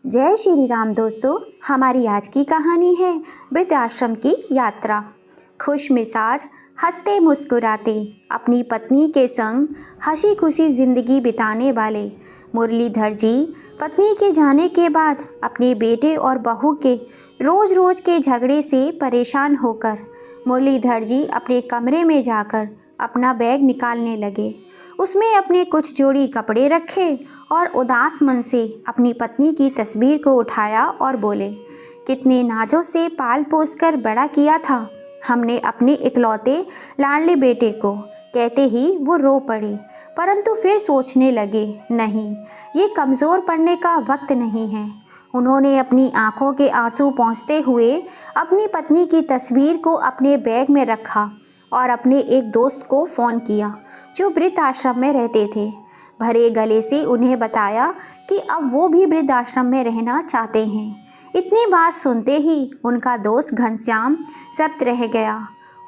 जय श्री राम दोस्तों। हमारी आज की कहानी है वृद्धाश्रम की यात्रा। खुश मिजाज, हंसते मुस्कुराते अपनी पत्नी के संग हंसी खुशी ज़िंदगी बिताने वाले मुरलीधर जी पत्नी के जाने के बाद अपने बेटे और बहू के रोज़ रोज़ के झगड़े से परेशान होकर मुरलीधर जी अपने कमरे में जाकर अपना बैग निकालने लगे। उसमें अपने कुछ जोड़ी कपड़े रखे और उदास मन से अपनी पत्नी की तस्वीर को उठाया और बोले, कितने नाजों से पाल पोस कर बड़ा किया था हमने अपने इकलौते लाडले बेटे को। कहते ही वो रो पड़े, परंतु फिर सोचने लगे, नहीं, ये कमज़ोर पड़ने का वक्त नहीं है। उन्होंने अपनी आंखों के आंसू पोंछते हुए अपनी पत्नी की तस्वीर को अपने बैग में रखा और अपने एक दोस्त को फ़ोन किया जो वृद्ध आश्रम में रहते थे। भरे गले से उन्हें बताया कि अब वो भी वृद्ध आश्रम में रहना चाहते हैं। इतनी बात सुनते ही उनका दोस्त घनश्याम शब्द रह गया।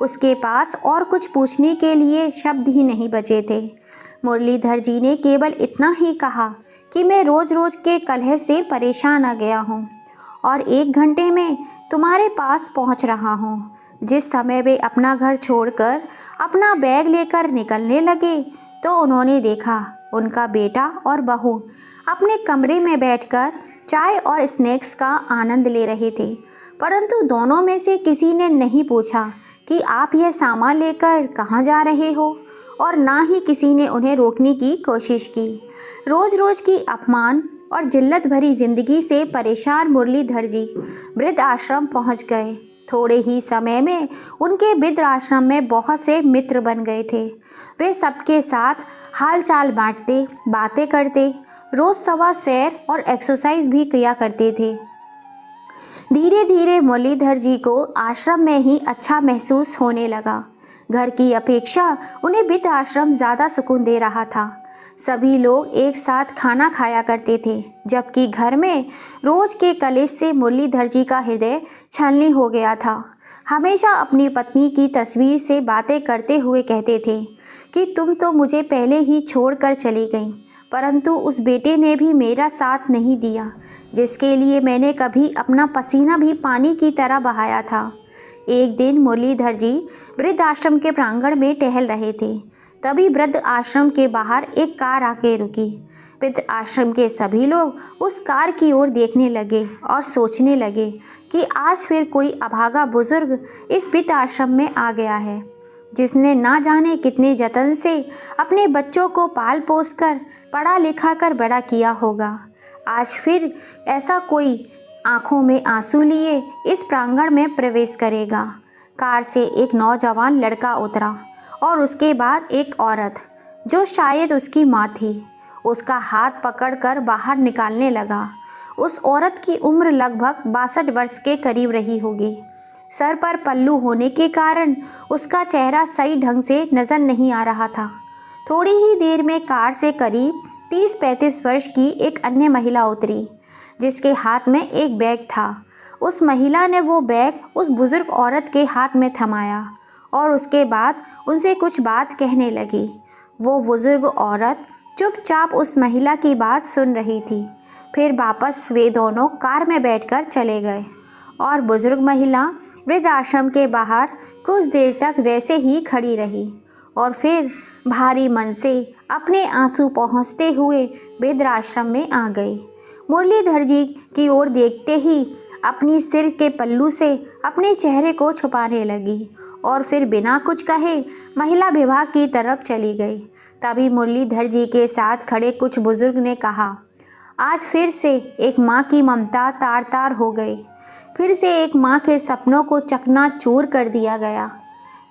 उसके पास और कुछ पूछने के लिए शब्द ही नहीं बचे थे। मुरलीधर जी ने केवल इतना ही कहा कि मैं रोज़ रोज़ के कलह से परेशान आ गया हूँ और 1 घंटे में तुम्हारे पास पहुँच रहा हूँ। जिस समय वे अपना घर छोड़कर अपना बैग लेकर निकलने लगे तो उन्होंने देखा उनका बेटा और बहू अपने कमरे में बैठकर चाय और स्नैक्स का आनंद ले रहे थे, परंतु दोनों में से किसी ने नहीं पूछा कि आप यह सामान लेकर कहाँ जा रहे हो, और ना ही किसी ने उन्हें रोकने की कोशिश की। रोज़ रोज़ की अपमान और जिल्लत भरी ज़िंदगी से परेशान मुरलीधर जी वृद्ध आश्रम पहुँच गए। थोड़े ही समय में उनके वृद्ध आश्रम में बहुत से मित्र बन गए थे। वे सबके साथ हाल चाल बांटते, बातें करते, रोज़ सुबह सैर और एक्सरसाइज भी किया करते थे। धीरे धीरे मुरलीधर जी को आश्रम में ही अच्छा महसूस होने लगा। घर की अपेक्षा उन्हें वृद्ध आश्रम ज़्यादा सुकून दे रहा था। सभी लोग एक साथ खाना खाया करते थे, जबकि घर में रोज़ के कलेश से मुरलीधर जी का हृदय छलनी हो गया था। हमेशा अपनी पत्नी की तस्वीर से बातें करते हुए कहते थे कि तुम तो मुझे पहले ही छोड़कर चली गई, परंतु उस बेटे ने भी मेरा साथ नहीं दिया जिसके लिए मैंने कभी अपना पसीना भी पानी की तरह बहाया था। एक दिन मुरलीधर जी वृद्ध आश्रम के प्रांगण में टहल रहे थे। तभी वृद्ध आश्रम के बाहर एक कार आके रुकी। वृद्ध आश्रम के सभी लोग उस कार की ओर देखने लगे और सोचने लगे कि आज फिर कोई अभागा बुजुर्ग इस वृद्ध आश्रम में आ गया है, जिसने ना जाने कितने जतन से अपने बच्चों को पाल पोस कर पढ़ा लिखा कर बड़ा किया होगा। आज फिर ऐसा कोई आंखों में आंसू लिए इस प्रांगण में प्रवेश करेगा। कार से एक नौजवान लड़का उतरा और उसके बाद एक औरत, जो शायद उसकी माँ थी, उसका हाथ पकड़कर बाहर निकालने लगा। उस औरत की उम्र लगभग 62 वर्ष के करीब रही होगी। सर पर पल्लू होने के कारण उसका चेहरा सही ढंग से नज़र नहीं आ रहा था। थोड़ी ही देर में कार से करीब 30-35 वर्ष की एक अन्य महिला उतरी, जिसके हाथ में एक बैग था। उस महिला ने वो बैग उस बुज़ुर्ग औरत के हाथ में थमाया और उसके बाद उनसे कुछ बात कहने लगी। वो बुज़ुर्ग औरत चुपचाप उस महिला की बात सुन रही थी। फिर वापस वे दोनों कार में बैठकर चले गए और बुज़ुर्ग महिला वृद्ध आश्रम के बाहर कुछ देर तक वैसे ही खड़ी रही और फिर भारी मन से अपने आंसू पोंछते हुए वृद्ध आश्रम में आ गई। मुरलीधर जी की ओर देखते ही अपनी सिर के पल्लू से अपने चेहरे को छुपाने लगी और फिर बिना कुछ कहे महिला विभाग की तरफ चली गई। तभी मुरलीधर जी के साथ खड़े कुछ बुजुर्ग ने कहा, आज फिर से एक माँ की ममता तार तार हो गई। फिर से एक माँ के सपनों को चकनाचूर कर दिया गया।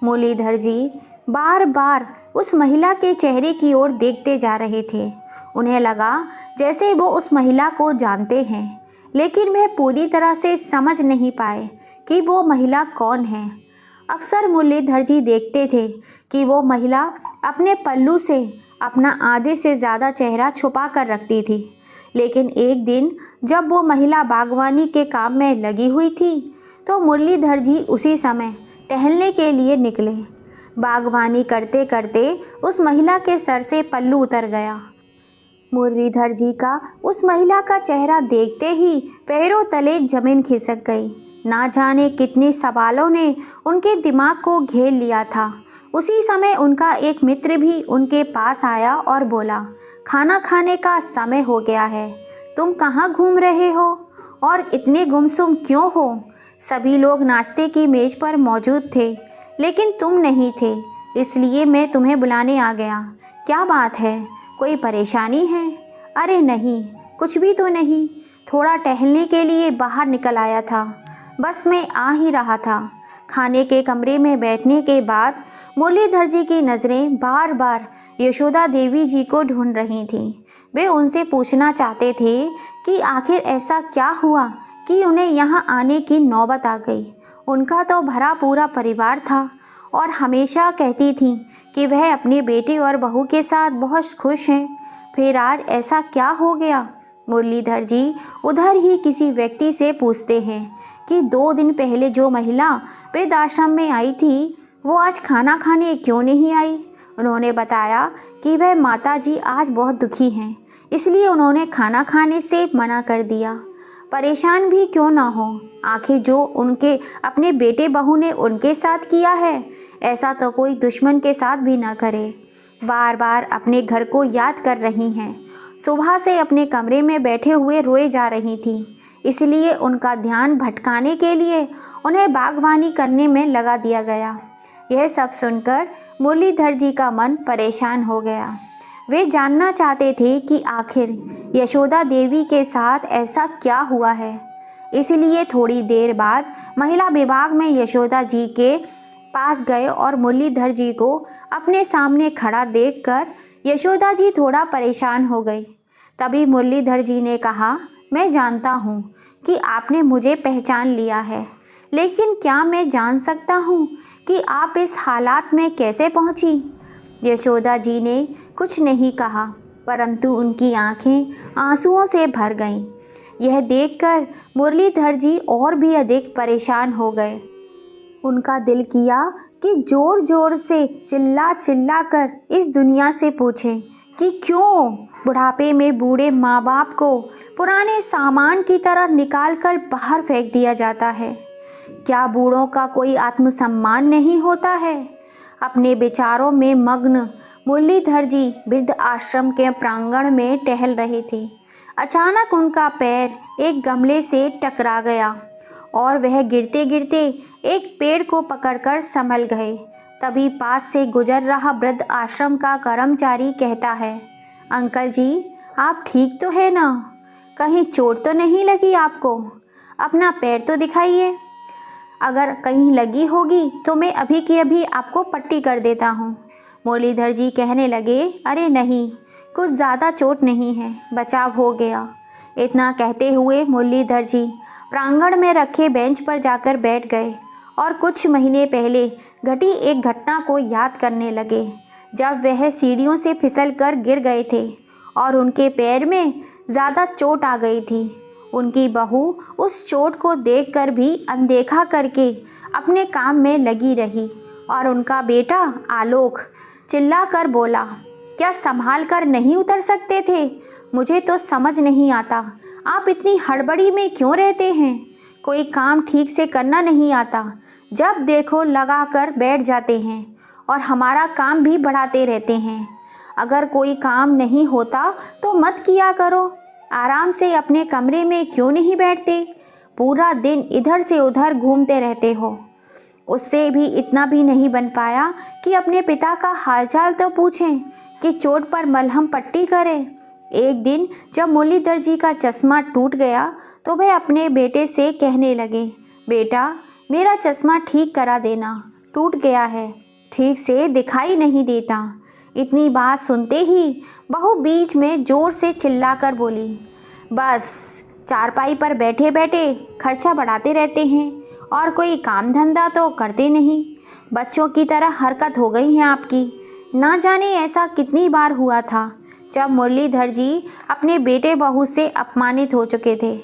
मुरलीधर जी बार बार उस महिला के चेहरे की ओर देखते जा रहे थे। उन्हें लगा जैसे वो उस महिला को जानते हैं, लेकिन वह पूरी तरह से समझ नहीं पाए कि वो महिला कौन है। अक्सर मुरलीधर जी देखते थे कि वो महिला अपने पल्लू से अपना आधे से ज़्यादा चेहरा छुपा कर रखती थी, लेकिन एक दिन जब वो महिला बागवानी के काम में लगी हुई थी तो मुरलीधर जी उसी समय टहलने के लिए निकले। बागवानी करते करते उस महिला के सर से पल्लू उतर गया मुरलीधर जी का उस महिला का चेहरा देखते ही पैरों तले जमीन खिसक गई। ना जाने कितने सवालों ने उनके दिमाग को घेर लिया था। उसी समय उनका एक मित्र भी उनके पास आया और बोला, खाना खाने का समय हो गया है, तुम कहाँ घूम रहे हो और इतने गुमसुम क्यों हो? सभी लोग नाश्ते की मेज पर मौजूद थे, लेकिन तुम नहीं थे, इसलिए मैं तुम्हें बुलाने आ गया। क्या बात है, कोई परेशानी है? अरे नहीं, कुछ भी तो नहीं, थोड़ा टहलने के लिए बाहर निकल आया था, बस मैं आ ही रहा था। खाने के कमरे में बैठने के बाद मुरलीधर जी की नज़रें बार बार यशोदा देवी जी को ढूंढ रही थीं। वे उनसे पूछना चाहते थे कि आखिर ऐसा क्या हुआ कि उन्हें यहाँ आने की नौबत आ गई। उनका तो भरा पूरा परिवार था और हमेशा कहती थीं कि वह अपने बेटे और बहू के साथ बहुत खुश हैं, फिर आज ऐसा क्या हो गया? मुरलीधर जी उधर ही किसी व्यक्ति से पूछते हैं कि 2 दिन पहले जो महिला वृद्धाश्रम में आई थी, वो आज खाना खाने क्यों नहीं आई? उन्होंने बताया कि वह माता जी आज बहुत दुखी हैं, इसलिए उन्होंने खाना खाने से मना कर दिया। परेशान भी क्यों ना हो, आखिर जो उनके अपने बेटे बहू ने उनके साथ किया है, ऐसा तो कोई दुश्मन के साथ भी ना करे। बार बार अपने घर को याद कर रही हैं। सुबह से अपने कमरे में बैठे हुए रोए जा रही थी, इसलिए उनका ध्यान भटकाने के लिए उन्हें बागवानी करने में लगा दिया गया। यह सब सुनकर मुरलीधर जी का मन परेशान हो गया। वे जानना चाहते थे कि आखिर यशोदा देवी के साथ ऐसा क्या हुआ है। इसलिए थोड़ी देर बाद महिला विभाग में यशोदा जी के पास गए और मुरलीधर जी को अपने सामने खड़ा देखकर यशोदा जी थोड़ा परेशान हो गई। तभी मुरलीधर जी ने कहा, मैं जानता हूँ कि आपने मुझे पहचान लिया है, लेकिन क्या मैं जान सकता हूँ कि आप इस हालात में कैसे पहुँची? यशोदा जी ने कुछ नहीं कहा, परंतु उनकी आंखें आंसुओं से भर गईं। यह देखकर मुरलीधर जी और भी अधिक परेशान हो गए। उनका दिल किया कि जोर जोर से चिल्ला चिल्ला कर इस दुनिया से पूछें कि क्यों बुढ़ापे में बूढ़े माँ बाप को पुराने सामान की तरह निकाल कर बाहर फेंक दिया जाता है। क्या बूढ़ों का कोई आत्मसम्मान नहीं होता है? अपने विचारों में मग्न मुरलीधर जी वृद्ध आश्रम के प्रांगण में टहल रहे थे। अचानक उनका पैर एक गमले से टकरा गया और वह गिरते गिरते एक पेड़ को पकड़कर संभल गए। तभी पास से गुजर रहा वृद्ध आश्रम का कर्मचारी कहता है, अंकल जी, आप ठीक तो है ना? कहीं चोट तो नहीं लगी आपको? अपना पैर तो दिखाइए। अगर कहीं लगी होगी तो मैं अभी की अभी आपको पट्टी कर देता हूँ। मुरलीधर जी कहने लगे, अरे नहीं, कुछ ज़्यादा चोट नहीं है, बचाव हो गया। इतना कहते हुए मुरलीधर जी प्रांगण में रखे बेंच पर जाकर बैठ गए और कुछ महीने पहले घटी एक घटना को याद करने लगे, जब वह सीढ़ियों से फिसल कर गिर गए थे और उनके पैर में ज़्यादा चोट आ गई थी। उनकी बहू उस चोट को देखकर भी अनदेखा करके अपने काम में लगी रही और उनका बेटा आलोक चिल्लाकर बोला, क्या संभाल कर नहीं उतर सकते थे? मुझे तो समझ नहीं आता, आप इतनी हड़बड़ी में क्यों रहते हैं? कोई काम ठीक से करना नहीं आता, जब देखो लगा कर बैठ जाते हैं और हमारा काम भी बढ़ाते रहते हैं। अगर कोई काम नहीं होता तो मत किया करो, आराम से अपने कमरे में क्यों नहीं बैठते? पूरा दिन इधर से उधर घूमते रहते हो। उससे भी इतना भी नहीं बन पाया कि अपने पिता का हालचाल तो पूछें कि चोट पर मलहम पट्टी करें। एक दिन जब मुरलीधर जी का चश्मा टूट गया तो वह अपने बेटे से कहने लगे, बेटा, मेरा चश्मा ठीक करा देना, टूट गया है, ठीक से दिखाई नहीं देता। इतनी बात सुनते ही बहू बीच में ज़ोर से चिल्लाकर बोली, बस चारपाई पर बैठे बैठे खर्चा बढ़ाते रहते हैं और कोई काम धंधा तो करते नहीं। बच्चों की तरह हरकत हो गई है आपकी। ना जाने ऐसा कितनी बार हुआ था जब मुरलीधर जी अपने बेटे बहू से अपमानित हो चुके थे।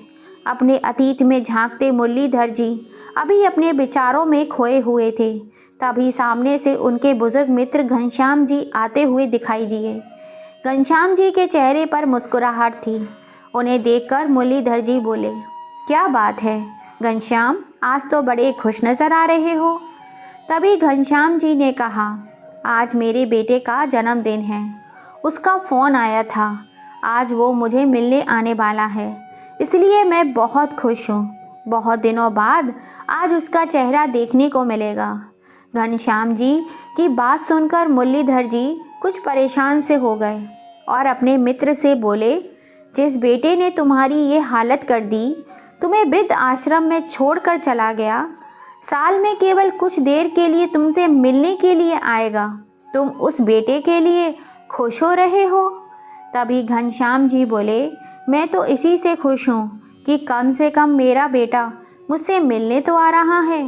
अपने अतीत में झांकते मुरलीधर जी अभी अपने विचारों में खोए हुए थे। तभी सामने से उनके बुजुर्ग मित्र घनश्याम जी आते हुए दिखाई दिए। घनश्याम जी के चेहरे पर मुस्कुराहट थी। उन्हें देखकर मुरलीधर जी बोले, क्या बात है घनश्याम, आज तो बड़े खुश नज़र आ रहे हो। तभी घनश्याम जी ने कहा, आज मेरे बेटे का जन्मदिन है, उसका फ़ोन आया था, आज वो मुझे मिलने आने वाला है, इसलिए मैं बहुत खुश हूँ। बहुत दिनों बाद आज उसका चेहरा देखने को मिलेगा। घनश्याम जी की बात सुनकर मुरलीधर जी कुछ परेशान से हो गए और अपने मित्र से बोले, जिस बेटे ने तुम्हारी ये हालत कर दी, तुम्हें वृद्ध आश्रम में छोड़कर चला गया, साल में केवल कुछ देर के लिए तुमसे मिलने के लिए आएगा, तुम उस बेटे के लिए खुश हो रहे हो। तभी घनश्याम जी बोले, मैं तो इसी से खुश हूँ कि कम से कम मेरा बेटा मुझसे मिलने तो आ रहा है,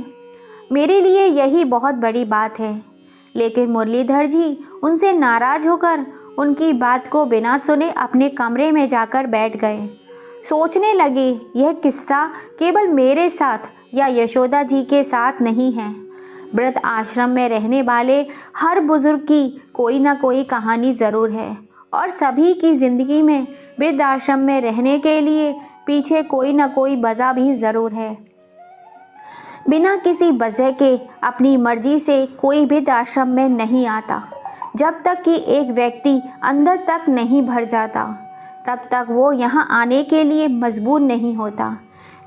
मेरे लिए यही बहुत बड़ी बात है। लेकिन मुरलीधर जी उनसे नाराज़ होकर उनकी बात को बिना सुने अपने कमरे में जाकर बैठ गए। सोचने लगे, यह किस्सा केवल मेरे साथ या यशोदा जी के साथ नहीं है। वृद्ध आश्रम में रहने वाले हर बुजुर्ग की कोई ना कोई कहानी ज़रूर है और सभी की ज़िंदगी में वृद्ध आश्रम में रहने के लिए पीछे कोई ना कोई वजह भी ज़रूर है। बिना किसी वजह के अपनी मर्जी से कोई वृद्ध आश्रम में नहीं आता। जब तक कि एक व्यक्ति अंदर तक नहीं भर जाता, तब तक वो यहाँ आने के लिए मजबूर नहीं होता।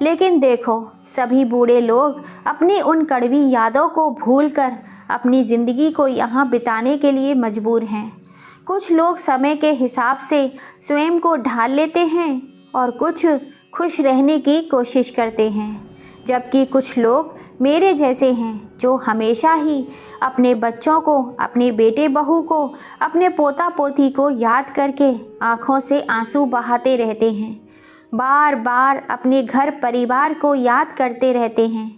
लेकिन देखो, सभी बूढ़े लोग अपनी उन कड़वी यादों को भूलकर अपनी ज़िंदगी को यहाँ बिताने के लिए मजबूर हैं। कुछ लोग समय के हिसाब से स्वयं को ढाल लेते हैं और कुछ खुश रहने की कोशिश करते हैं, जबकि कुछ लोग मेरे जैसे हैं जो हमेशा ही अपने बच्चों को, अपने बेटे बहू को, अपने पोता पोती को याद करके आँखों से आंसू बहाते रहते हैं, बार बार अपने घर परिवार को याद करते रहते हैं।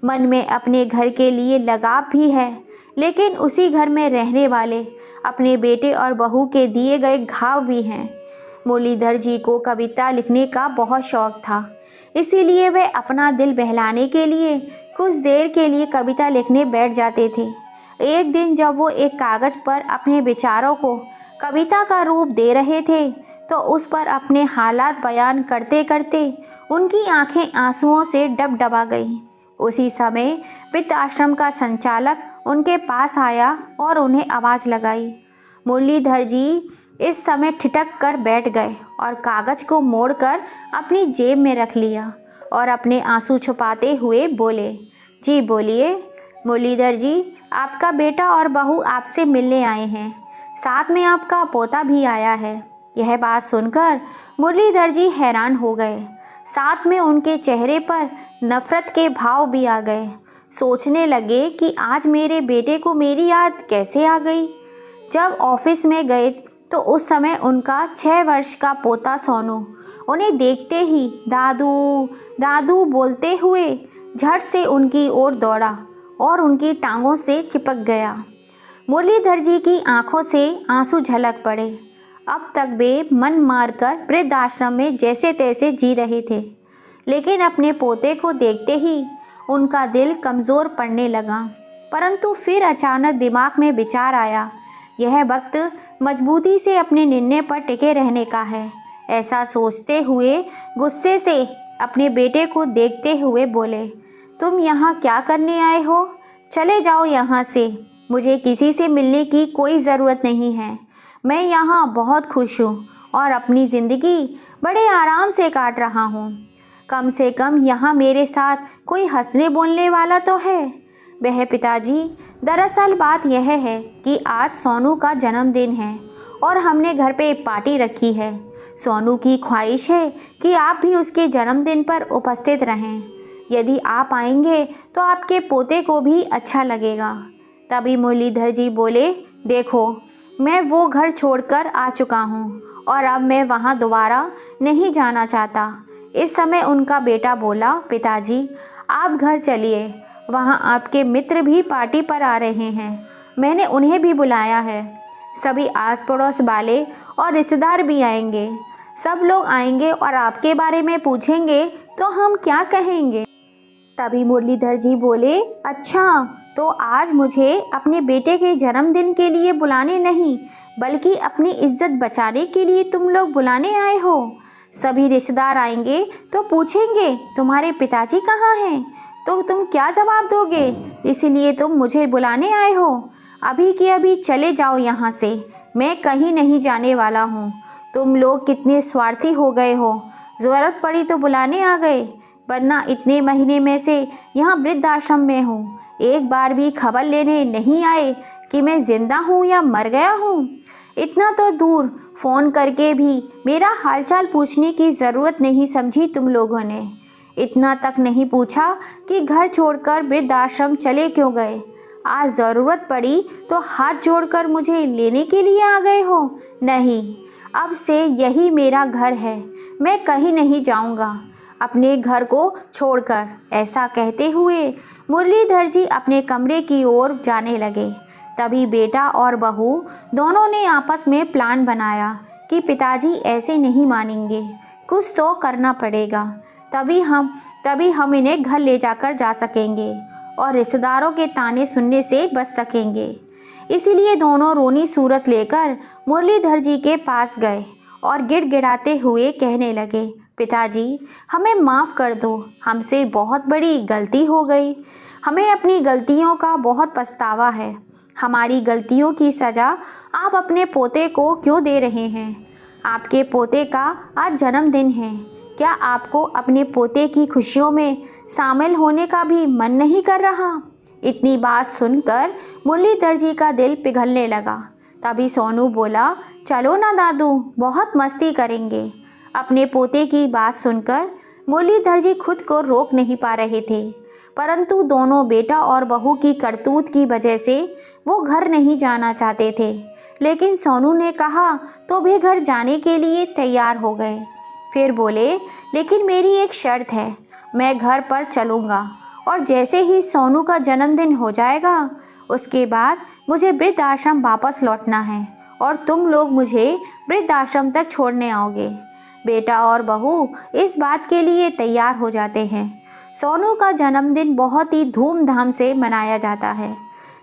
मन में अपने घर के लिए लगाव भी है, लेकिन उसी घर में रहने वाले अपने बेटे और बहू के दिए गए घाव भी हैं। मुरलीधर जी को कविता लिखने का बहुत शौक था, इसीलिए वे अपना दिल बहलाने के लिए कुछ देर के लिए कविता लिखने बैठ जाते थे। एक दिन जब वो एक कागज़ पर अपने विचारों को कविता का रूप दे रहे थे, तो उस पर अपने हालात बयान करते करते उनकी आंखें आंसुओं से डबडबा गईं। उसी समय वृद्ध आश्रम का संचालक उनके पास आया और उन्हें आवाज़ लगाई। मुरलीधर जी इस समय ठिठक कर बैठ गए और कागज़ को मोड़कर अपनी जेब में रख लिया और अपने आंसू छुपाते हुए बोले, जी बोलिए मुरलीधर जी, आपका बेटा और बहू आपसे मिलने आए हैं, साथ में आपका पोता भी आया है। यह बात सुनकर मुरलीधर जी हैरान हो गए, साथ में उनके चेहरे पर नफ़रत के भाव भी आ गए। सोचने लगे कि आज मेरे बेटे को मेरी याद कैसे आ गई। जब ऑफिस में गए तो उस समय उनका 6 वर्ष का पोता सोनू उन्हें देखते ही दादू दादू बोलते हुए झट से उनकी ओर दौड़ा और उनकी टांगों से चिपक गया। मुरलीधर जी की आंखों से आंसू झलक पड़े। अब तक वे मन मारकर वृद्ध आश्रम में जैसे तैसे जी रहे थे, लेकिन अपने पोते को देखते ही उनका दिल कमज़ोर पड़ने लगा। परंतु फिर अचानक दिमाग में विचार आया, यह वक्त मजबूती से अपने निर्णय पर टिके रहने का है। ऐसा सोचते हुए गुस्से से अपने बेटे को देखते हुए बोले, तुम यहाँ क्या करने आए हो? चले जाओ यहाँ से, मुझे किसी से मिलने की कोई ज़रूरत नहीं है। मैं यहाँ बहुत खुश हूँ और अपनी ज़िंदगी बड़े आराम से काट रहा हूँ। कम से कम यहाँ मेरे साथ कोई हंसने बोलने वाला तो है। वह पिताजी, दरअसल बात यह है कि आज सोनू का जन्मदिन है और हमने घर पे पार्टी रखी है। सोनू की ख्वाहिश है कि आप भी उसके जन्मदिन पर उपस्थित रहें। यदि आप आएंगे तो आपके पोते को भी अच्छा लगेगा। तभी मुरलीधर जी बोले, देखो मैं वो घर छोड़कर आ चुका हूँ और अब मैं वहाँ दोबारा नहीं जाना चाहता। इस समय उनका बेटा बोला, पिताजी आप घर चलिए, वहाँ आपके मित्र भी पार्टी पर आ रहे हैं, मैंने उन्हें भी बुलाया है। सभी आस पड़ोस वाले और रिश्तेदार भी आएंगे। सब लोग आएंगे और आपके बारे में पूछेंगे तो हम क्या कहेंगे? तभी मुरलीधर जी बोले, अच्छा तो आज मुझे अपने बेटे के जन्मदिन के लिए बुलाने नहीं बल्कि अपनी इज्जत बचाने के लिए तुम लोग बुलाने आए हो। सभी रिश्तेदार आएंगे तो पूछेंगे तुम्हारे पिताजी कहाँ हैं, तो तुम क्या जवाब दोगे? इसीलिए तुम मुझे बुलाने आए हो। अभी के अभी चले जाओ यहाँ से, मैं कहीं नहीं जाने वाला हूँ। तुम लोग कितने स्वार्थी हो गए हो, ज़रूरत पड़ी तो बुलाने आ गए, वरना इतने महीने में से यहाँ वृद्धाश्रम में हूँ, एक बार भी खबर लेने नहीं आए कि मैं ज़िंदा हूँ या मर गया हूँ। इतना तो दूर फ़ोन करके भी मेरा हालचाल पूछने की ज़रूरत नहीं समझी तुम लोगों ने। इतना तक नहीं पूछा कि घर छोड़कर वृद्धाश्रम चले क्यों गए। आज ज़रूरत पड़ी तो हाथ जोड़कर मुझे लेने के लिए आ गए हो। नहीं, अब से यही मेरा घर है, मैं कहीं नहीं जाऊंगा अपने घर को छोड़कर। ऐसा कहते हुए मुरलीधर जी अपने कमरे की ओर जाने लगे। तभी बेटा और बहू दोनों ने आपस में प्लान बनाया कि पिताजी ऐसे नहीं मानेंगे, कुछ तो करना पड़ेगा, तभी हम इन्हें घर ले जाकर जा सकेंगे और रिश्तेदारों के ताने सुनने से बच सकेंगे। इसीलिए दोनों रोनी सूरत लेकर मुरलीधर जी के पास गए और गिड़गिड़ाते हुए कहने लगे, पिताजी हमें माफ़ कर दो, हमसे बहुत बड़ी गलती हो गई, हमें अपनी गलतियों का बहुत पछतावा है। हमारी गलतियों की सज़ा आप अपने पोते को क्यों दे रहे हैं? आपके पोते का आज जन्मदिन है, क्या आपको अपने पोते की खुशियों में शामिल होने का भी मन नहीं कर रहा? इतनी बात सुनकर मुरलीधर जी का दिल पिघलने लगा। तभी सोनू बोला, चलो ना दादू, बहुत मस्ती करेंगे। अपने पोते की बात सुनकर मुरलीधर जी खुद को रोक नहीं पा रहे थे, परंतु दोनों बेटा और बहू की करतूत की वजह से वो घर नहीं जाना चाहते थे। लेकिन सोनू ने कहा तो वे घर जाने के लिए तैयार हो गए। फिर बोले, लेकिन मेरी एक शर्त है, मैं घर पर चलूँगा और जैसे ही सोनू का जन्मदिन हो जाएगा उसके बाद मुझे वृद्धाश्रम वापस लौटना है और तुम लोग मुझे वृद्धाश्रम तक छोड़ने आओगे। बेटा और बहू इस बात के लिए तैयार हो जाते हैं। सोनू का जन्मदिन बहुत ही धूमधाम से मनाया जाता है।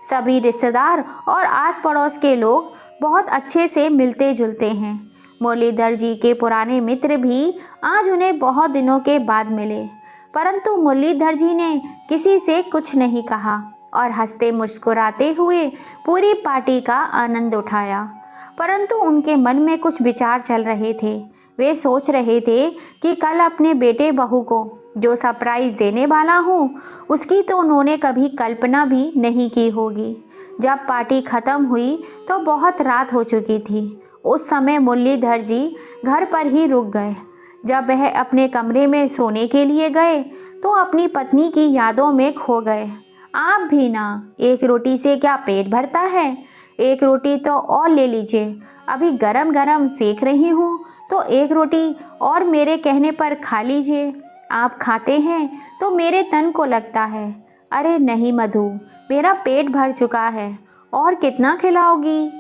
सभी रिश्तेदार और आस पड़ोस के लोग बहुत अच्छे से मिलते जुलते हैं। मुरलीधर जी के पुराने मित्र भी आज उन्हें बहुत दिनों के बाद मिले, परंतु मुरलीधर जी ने किसी से कुछ नहीं कहा और हंसते मुस्कुराते हुए पूरी पार्टी का आनंद उठाया। परंतु उनके मन में कुछ विचार चल रहे थे। वे सोच रहे थे कि कल अपने बेटे बहू को जो सरप्राइज़ देने वाला हूँ उसकी तो उन्होंने कभी कल्पना भी नहीं की होगी। जब पार्टी ख़त्म हुई तो बहुत रात हो चुकी थी। उस समय मुरलीधर जी घर पर ही रुक गए। जब वह अपने कमरे में सोने के लिए गए तो अपनी पत्नी की यादों में खो गए। आप भी ना, एक रोटी से क्या पेट भरता है? एक रोटी तो और ले लीजिए, अभी गरम गरम सेक रही हूँ, तो एक रोटी और मेरे कहने पर खा लीजिए। आप खाते हैं तो मेरे तन को लगता है। अरे नहीं मधु, मेरा पेट भर चुका है, और कितना खिलाओगी?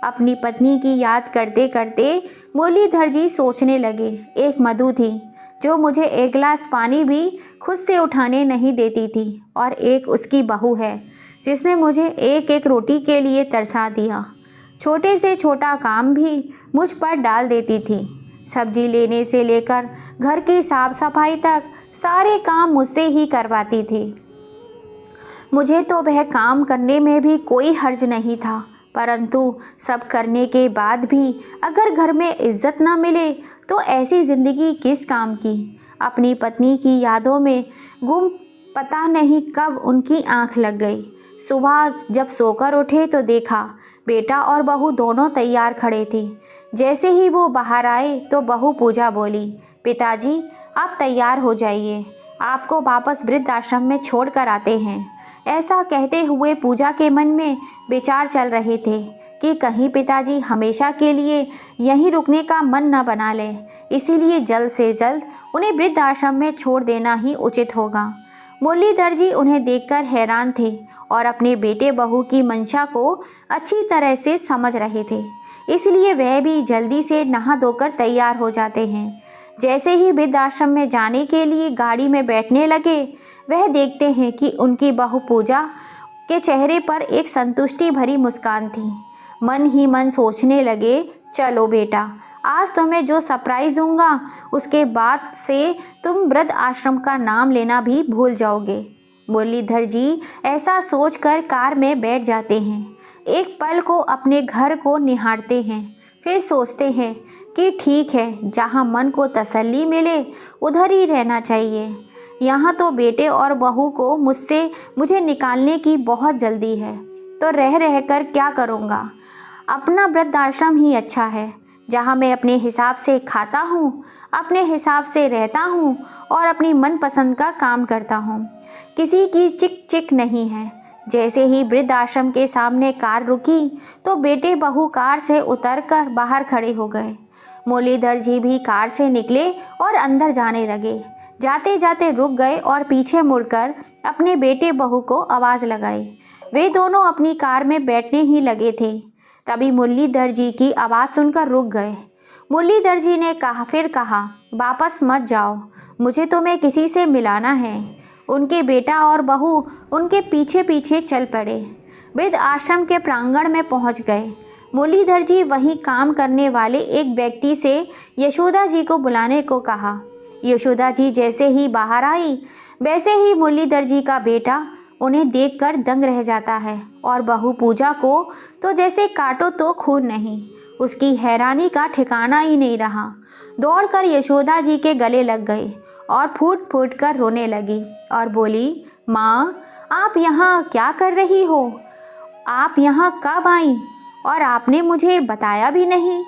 अपनी पत्नी की याद करते करते मुरलीधर जी सोचने लगे, एक मधु थी जो मुझे एक गिलास पानी भी खुद से उठाने नहीं देती थी, और एक उसकी बहू है जिसने मुझे एक एक रोटी के लिए तरसा दिया। छोटे से छोटा काम भी मुझ पर डाल देती थी। सब्जी लेने से लेकर घर की साफ सफाई तक सारे काम मुझसे ही करवाती थी। मुझे तो वह काम करने में भी कोई हर्ज नहीं था, परंतु सब करने के बाद भी अगर घर में इज्जत ना मिले तो ऐसी ज़िंदगी किस काम की। अपनी पत्नी की यादों में गुम पता नहीं कब उनकी आंख लग गई। सुबह जब सोकर उठे तो देखा बेटा और बहू दोनों तैयार खड़े थे। जैसे ही वो बाहर आए तो बहू पूजा बोली, पिताजी आप तैयार हो जाइए, आपको वापस वृद्धाश्रम में छोड़ कर आते हैं। ऐसा कहते हुए पूजा के मन में विचार चल रहे थे कि कहीं पिताजी हमेशा के लिए यहीं रुकने का मन न बना ले, इसीलिए जल्द से जल्द उन्हें वृद्धाश्रम में छोड़ देना ही उचित होगा। मुरलीधर जी उन्हें देखकर हैरान थे और अपने बेटे बहू की मंशा को अच्छी तरह से समझ रहे थे, इसलिए वह भी जल्दी से नहा धोकर तैयार हो जाते हैं। जैसे ही वृद्धाश्रम में जाने के लिए गाड़ी में बैठने लगे, वह देखते हैं कि उनकी बहू पूजा के चेहरे पर एक संतुष्टि भरी मुस्कान थी। मन ही मन सोचने लगे, चलो बेटा, आज तुम्हें जो सरप्राइज़ दूंगा उसके बाद से तुम वृद्ध आश्रम का नाम लेना भी भूल जाओगे। मुरलीधर जी ऐसा सोचकर कार में बैठ जाते हैं। एक पल को अपने घर को निहारते हैं, फिर सोचते हैं कि ठीक है, जहाँ मन को तसल्ली मिले उधर ही रहना चाहिए। यहाँ तो बेटे और बहू को मुझे निकालने की बहुत जल्दी है, तो रह रह कर क्या करूँगा। अपना वृद्धाश्रम ही अच्छा है, जहाँ मैं अपने हिसाब से खाता हूँ, अपने हिसाब से रहता हूँ और अपनी मनपसंद का काम करता हूँ। किसी की चिक चिक नहीं है। जैसे ही वृद्धाश्रम के सामने कार रुकी तो बेटे बहू कार से उतरकर बाहर खड़े हो गए। मुरलीधर जी भी कार से निकले और अंदर जाने लगे। जाते जाते रुक गए और पीछे मुड़कर अपने बेटे बहू को आवाज़ लगाई। वे दोनों अपनी कार में बैठने ही लगे थे, तभी मुरलीधर जी की आवाज़ सुनकर रुक गए। मुरलीधर जी ने फिर कहा, वापस मत जाओ, मुझे तुम्हें किसी से मिलाना है। उनके बेटा और बहू उनके पीछे पीछे चल पड़े। वृद्ध आश्रम के प्रांगण में पहुंच गए। मुरलीधर जी वहीं काम करने वाले एक व्यक्ति से यशोदा जी को बुलाने को कहा। यशोदा जी जैसे ही बाहर आई, वैसे ही मुरलीधर जी का बेटा उन्हें देखकर दंग रह जाता है और बहू पूजा को तो जैसे काटो तो खून नहीं। उसकी हैरानी का ठिकाना ही नहीं रहा। दौड़कर यशोदा जी के गले लग गई और फूट फूट कर रोने लगी और बोली, माँ, आप यहाँ क्या कर रही हो? आप यहाँ कब आई और आपने मुझे बताया भी नहीं।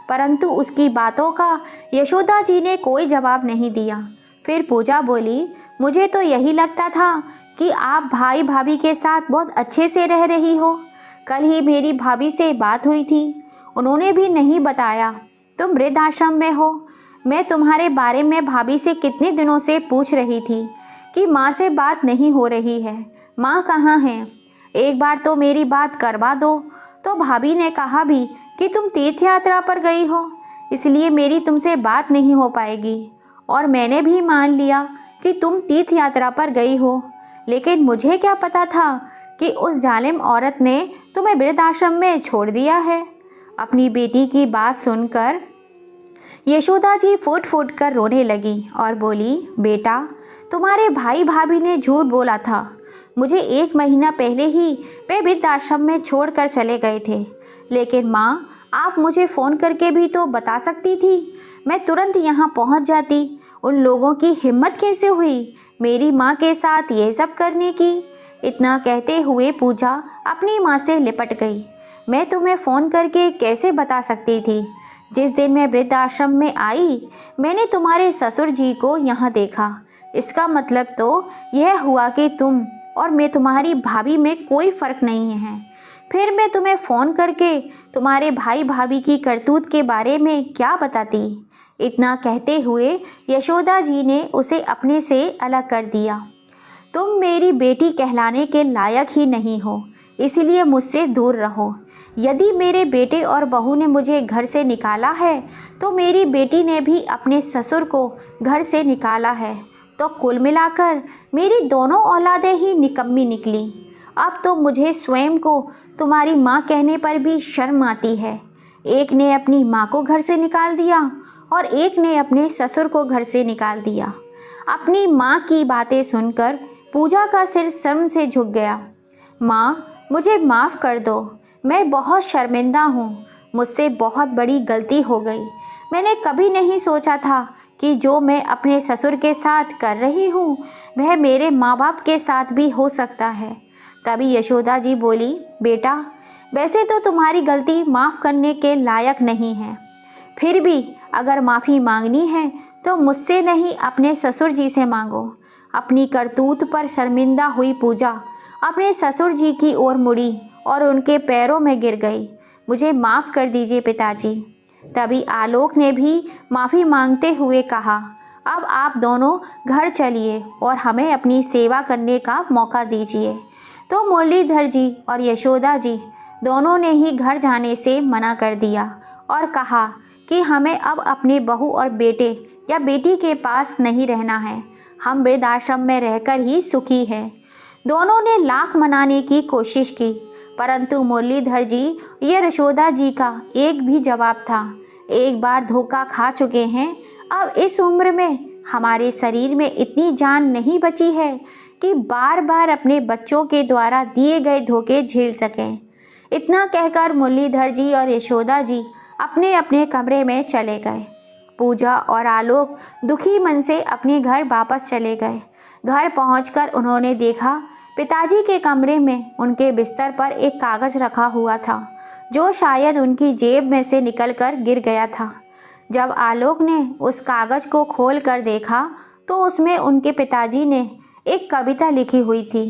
परंतु उसकी बातों का यशोदा जी ने कोई जवाब नहीं दिया। फिर पूजा बोली, मुझे तो यही लगता था कि आप भाई भाभी के साथ बहुत अच्छे से रह रही हो। कल ही मेरी भाभी से बात हुई थी, उन्होंने भी नहीं बताया तुम वृद्धाश्रम में हो। मैं तुम्हारे बारे में भाभी से कितने दिनों से पूछ रही थी कि माँ से बात नहीं हो रही है, माँ कहाँ हैं, एक बार तो मेरी बात करवा दो। तो भाभी ने कहा भी कि तुम तीर्थ यात्रा पर गई हो, इसलिए मेरी तुमसे बात नहीं हो पाएगी। और मैंने भी मान लिया कि तुम तीर्थ यात्रा पर गई हो, लेकिन मुझे क्या पता था कि उस जालिम औरत ने तुम्हें वृद्धाश्रम में छोड़ दिया है। अपनी बेटी की बात सुनकर यशोदा जी फूट फूट कर रोने लगी और बोली, बेटा, तुम्हारे भाई भाभी ने झूठ बोला था। मुझे 1 महीना पहले ही वे वृद्धाश्रम में छोड़कर चले गए थे। लेकिन माँ, आप मुझे फ़ोन करके भी तो बता सकती थी, मैं तुरंत यहाँ पहुँच जाती। उन लोगों की हिम्मत कैसे हुई मेरी माँ के साथ ये सब करने की? इतना कहते हुए पूजा अपनी माँ से लिपट गई। मैं तुम्हें फ़ोन करके कैसे बता सकती थी? जिस दिन मैं वृद्धाश्रम में आई, मैंने तुम्हारे ससुर जी को यहाँ देखा। इसका मतलब तो यह हुआ कि तुम और मैं तुम्हारी भाभी में कोई फ़र्क नहीं है। फिर मैं तुम्हें फ़ोन करके तुम्हारे भाई भाभी की करतूत के बारे में क्या बताती? इतना कहते हुए यशोदा जी ने उसे अपने से अलग कर दिया। तुम मेरी बेटी कहलाने के लायक ही नहीं हो, इसलिए मुझसे दूर रहो। यदि मेरे बेटे और बहू ने मुझे घर से निकाला है, तो मेरी बेटी ने भी अपने ससुर को घर से निकाला है। तो कुल मिलाकर मेरी दोनों औलादें ही निकम्मी निकली। अब तो मुझे स्वयं को तुम्हारी माँ कहने पर भी शर्म आती है। एक ने अपनी माँ को घर से निकाल दिया और एक ने अपने ससुर को घर से निकाल दिया। अपनी माँ की बातें सुनकर पूजा का सिर शर्म से झुक गया। माँ, मुझे माफ़ कर दो, मैं बहुत शर्मिंदा हूँ। मुझसे बहुत बड़ी गलती हो गई। मैंने कभी नहीं सोचा था कि जो मैं अपने ससुर के साथ कर रही हूँ वह मेरे माँ बाप के साथ भी हो सकता है। तभी यशोदा जी बोली, बेटा, वैसे तो तुम्हारी गलती माफ़ करने के लायक नहीं है, फिर भी अगर माफ़ी मांगनी है तो मुझसे नहीं, अपने ससुर जी से मांगो। अपनी करतूत पर शर्मिंदा हुई पूजा अपने ससुर जी की ओर मुड़ी और उनके पैरों में गिर गई। मुझे माफ़ कर दीजिए पिताजी। तभी आलोक ने भी माफ़ी मांगते हुए कहा, अब आप दोनों घर चलिए और हमें अपनी सेवा करने का मौका दीजिए। तो मुरलीधर जी और यशोदा जी दोनों ने ही घर जाने से मना कर दिया और कहा कि हमें अब अपने बहू और बेटे या बेटी के पास नहीं रहना है, हम वृद्धाश्रम में रहकर ही सुखी हैं। दोनों ने लाख मनाने की कोशिश की, परंतु मुरलीधर जी ये यशोदा जी का एक भी जवाब था। एक बार धोखा खा चुके हैं, अब इस उम्र में हमारे शरीर में इतनी जान नहीं बची है कि बार बार अपने बच्चों के द्वारा दिए गए धोखे झेल सकें। इतना कहकर मुरलीधर जी और यशोदा जी अपने अपने कमरे में चले गए। पूजा और आलोक दुखी मन से अपने घर वापस चले गए। घर पहुंचकर उन्होंने देखा पिताजी के कमरे में उनके बिस्तर पर एक कागज़ रखा हुआ था जो शायद उनकी जेब में से निकलकर गिर गया था। जब आलोक ने उस कागज़ को खोल कर देखा तो उसमें उनके पिताजी ने एक कविता लिखी हुई थी।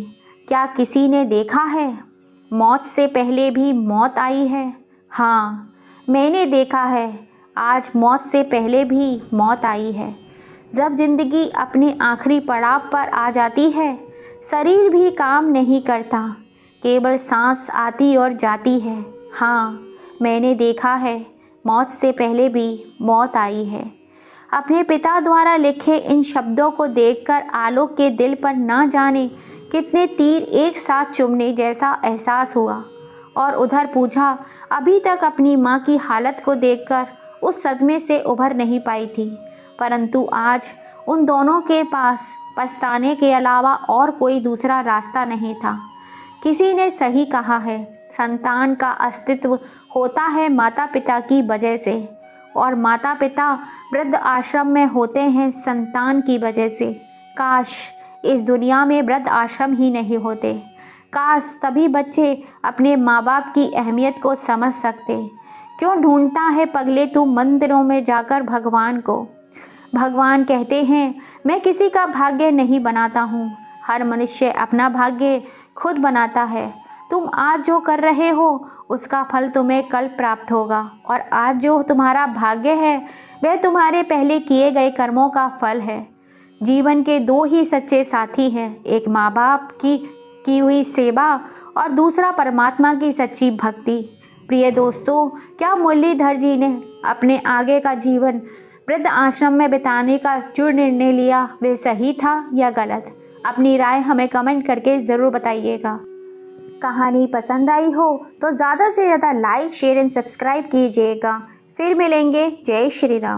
क्या किसी ने देखा है, मौत से पहले भी मौत आई है। हाँ, मैंने देखा है, आज मौत से पहले भी मौत आई है। जब ज़िंदगी अपने आखिरी पड़ाव पर आ जाती है, शरीर भी काम नहीं करता, केवल सांस आती और जाती है। हाँ, मैंने देखा है, मौत से पहले भी मौत आई है। अपने पिता द्वारा लिखे इन शब्दों को देखकर आलोक के दिल पर ना जाने कितने तीर एक साथ चुभने जैसा एहसास हुआ। और उधर पूजा अभी तक अपनी माँ की हालत को देखकर उस सदमे से उभर नहीं पाई थी, परंतु आज उन दोनों के पास पछताने के अलावा और कोई दूसरा रास्ता नहीं था। किसी ने सही कहा है, संतान का अस्तित्व होता है माता पिता की वजह से, और माता पिता वृद्ध आश्रम में होते हैं संतान की वजह से। काश इस दुनिया में वृद्ध आश्रम ही नहीं होते। काश सभी बच्चे अपने माँ बाप की अहमियत को समझ सकते। क्यों ढूंढता है पगले तू मंदिरों में जाकर भगवान को। भगवान कहते हैं, मैं किसी का भाग्य नहीं बनाता हूँ, हर मनुष्य अपना भाग्य खुद बनाता है। तुम आज जो कर रहे हो उसका फल तुम्हें कल प्राप्त होगा, और आज जो तुम्हारा भाग्य है वह तुम्हारे पहले किए गए कर्मों का फल है। जीवन के दो ही सच्चे साथी हैं, एक माँ बाप की हुई सेवा और दूसरा परमात्मा की सच्ची भक्ति। प्रिय दोस्तों, क्या मुरलीधर जी ने अपने आगे का जीवन वृद्ध आश्रम में बिताने का जो निर्णय लिया वह सही था या गलत? अपनी राय हमें कमेंट करके ज़रूर बताइएगा। कहानी पसंद आई हो तो ज़्यादा से ज़्यादा लाइक, शेयर एंड सब्सक्राइब कीजिएगा। फिर मिलेंगे। जय श्री राम।